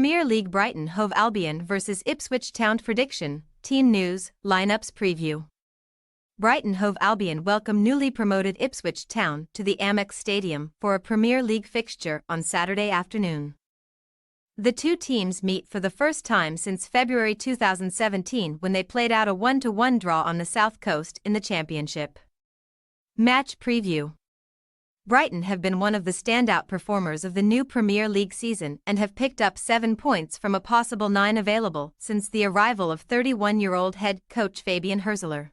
Premier League Brighton Hove Albion vs Ipswich Town prediction, team news, lineups preview. Brighton Hove Albion welcome newly promoted Ipswich Town to the Amex Stadium for a Premier League fixture on Saturday afternoon. The two teams meet for the first time since February 2017 when they played out a 1-1 draw on the South Coast in the Championship. Match preview. Brighton have been one of the standout performers of the new Premier League season and have picked up 7 points from a possible 9 available since the arrival of 31-year-old head coach Fabian Hürzeler.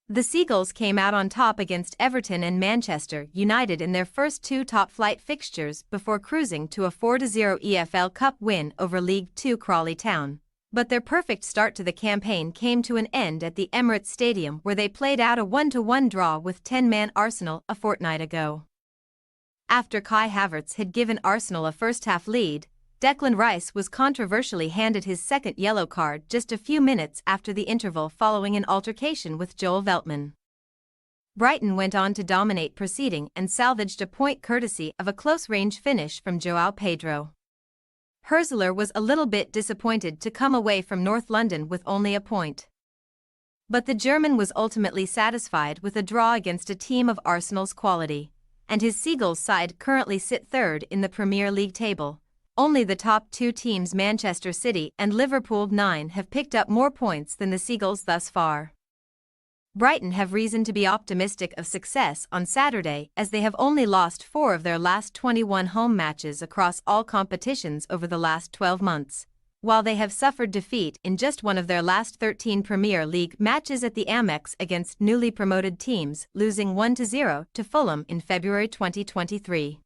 The Seagulls came out on top against Everton and Manchester United in their first two top-flight fixtures before cruising to a 4-0 EFL Cup win over League Two Crawley Town. But their perfect start to the campaign came to an end at the Emirates Stadium where they played out a 1-1 draw with 10-man Arsenal a fortnight ago. After Kai Havertz had given Arsenal a first-half lead, Declan Rice was controversially handed his second yellow card just a few minutes after the interval following an altercation with Joel Veltman. Brighton went on to dominate proceeding and salvaged a point courtesy of a close-range finish from João Pedro. Hürzeler was a little bit disappointed to come away from North London with only a point. But the German was ultimately satisfied with a draw against a team of Arsenal's quality, and his Seagulls side currently sit third in the Premier League table. Only the top two teams Manchester City and Liverpool 9 have picked up more points than the Seagulls thus far. Brighton have reason to be optimistic of success on Saturday as they have only lost 4 of their last 21 home matches across all competitions over the last 12 months, while they have suffered defeat in just one of their last 13 Premier League matches at the Amex against newly promoted teams, losing 1-0 to Fulham in February 2023.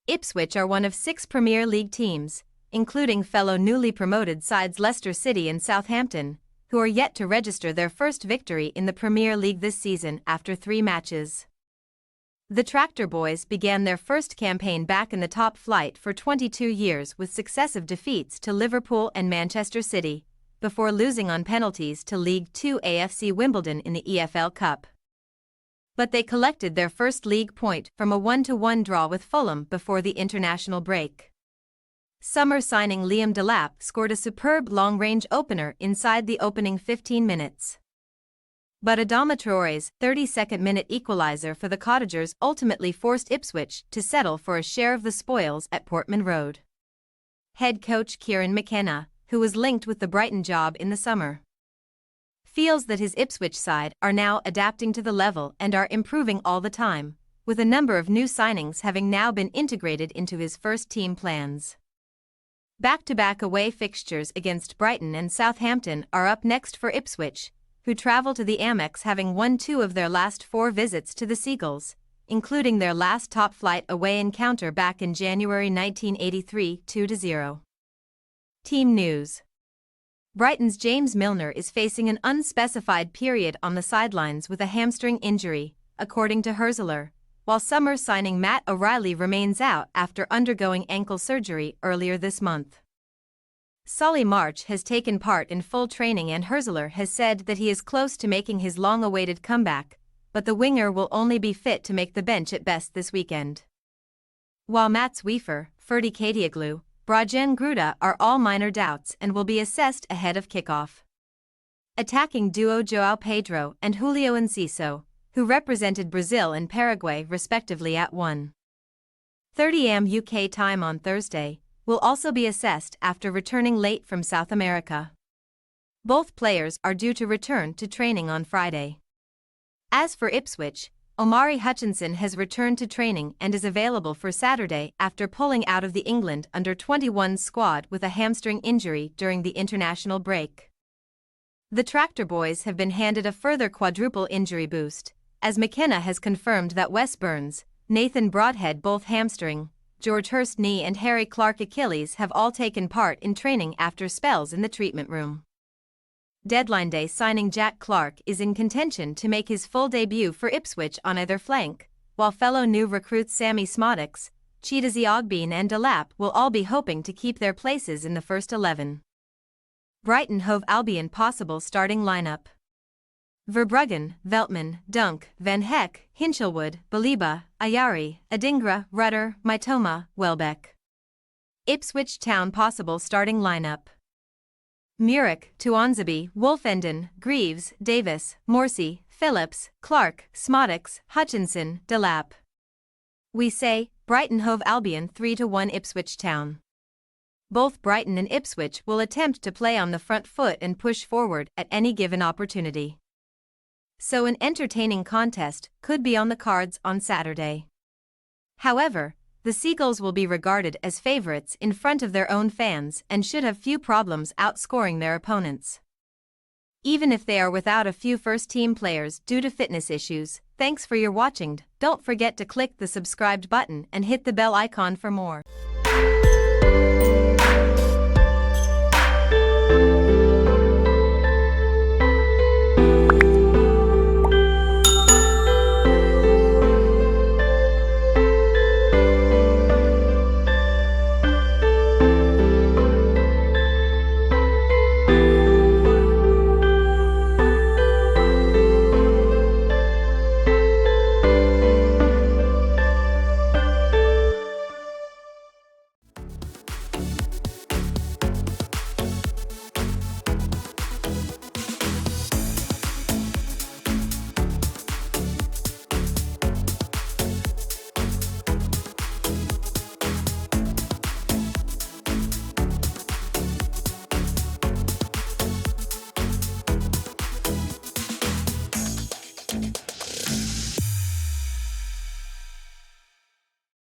Ipswich are one of 6 Premier League teams, including fellow newly promoted sides Leicester City and Southampton, who are yet to register their first victory in the Premier League this season after 3 matches. The Tractor Boys began their first campaign back in the top flight for 22 years with successive defeats to Liverpool and Manchester City, before losing on penalties to League Two AFC Wimbledon in the EFL Cup. But they collected their first league point from a 1-1 draw with Fulham before the international break. Summer signing Liam Delap scored a superb long-range opener inside the opening 15 minutes. But Adama Traore's 32nd-minute equaliser for the Cottagers ultimately forced Ipswich to settle for a share of the spoils at Portman Road. Head coach Kieran McKenna, who was linked with the Brighton job in the summer, feels that his Ipswich side are now adapting to the level and are improving all the time, with a number of new signings having now been integrated into his first-team plans. Back-to-back away fixtures against Brighton and Southampton are up next for Ipswich, who travel to the Amex having won 2 of their last 4 visits to the Seagulls, including their last top-flight away encounter back in January 1983, 2-0. Team news. Brighton's James Milner is facing an unspecified period on the sidelines with a hamstring injury, according to Hürzeler, while summer signing Matt O'Reilly remains out after undergoing ankle surgery earlier this month. Solly March has taken part in full training and Hürzeler has said that he is close to making his long-awaited comeback, but the winger will only be fit to make the bench at best this weekend. While Mats Wiefer, Ferdi Kadioglu, Brajan Gruda are all minor doubts and will be assessed ahead of kickoff. Attacking duo João Pedro and Julio Enciso, who represented Brazil and Paraguay respectively at 1:30 am UK time on Thursday, will also be assessed after returning late from South America. Both players are due to return to training on Friday. As for Ipswich, Omari Hutchinson has returned to training and is available for Saturday after pulling out of the England under-21 squad with a hamstring injury during the international break. The Tractor Boys have been handed a further quadruple injury boost, as McKenna has confirmed that Wes Burns, Nathan Broadhead both hamstring, George Hurst knee and Harry Clark Achilles have all taken part in training after spells in the treatment room. Deadline day signing Jack Clark is in contention to make his full debut for Ipswich on either flank, while fellow new recruits Sammy Smodics, Chidozie Ogbene and Delap will all be hoping to keep their places in the first 11. Brighton Hove Albion possible starting lineup. Verbruggen, Veltman, Dunk, Van Heck, Hinchelwood, Baliba, Ayari, Adingra, Rudder, Mitoma, Welbeck. Ipswich Town possible starting lineup. Murick, Tuanzebe, Wolfenden, Greaves, Davis, Morsey, Phillips, Clark, Smodix, Hutchinson, Delap. We say, Brighton Hove Albion 3-1 Ipswich Town. Both Brighton and Ipswich will attempt to play on the front foot and push forward at any given opportunity. So an entertaining contest could be on the cards on Saturday. However, the Seagulls will be regarded as favourites in front of their own fans and should have few problems outscoring their opponents. Even if they are without a few first-team players due to fitness issues. Thanks for your watching. Don't forget to click the subscribed button and hit the bell icon for more.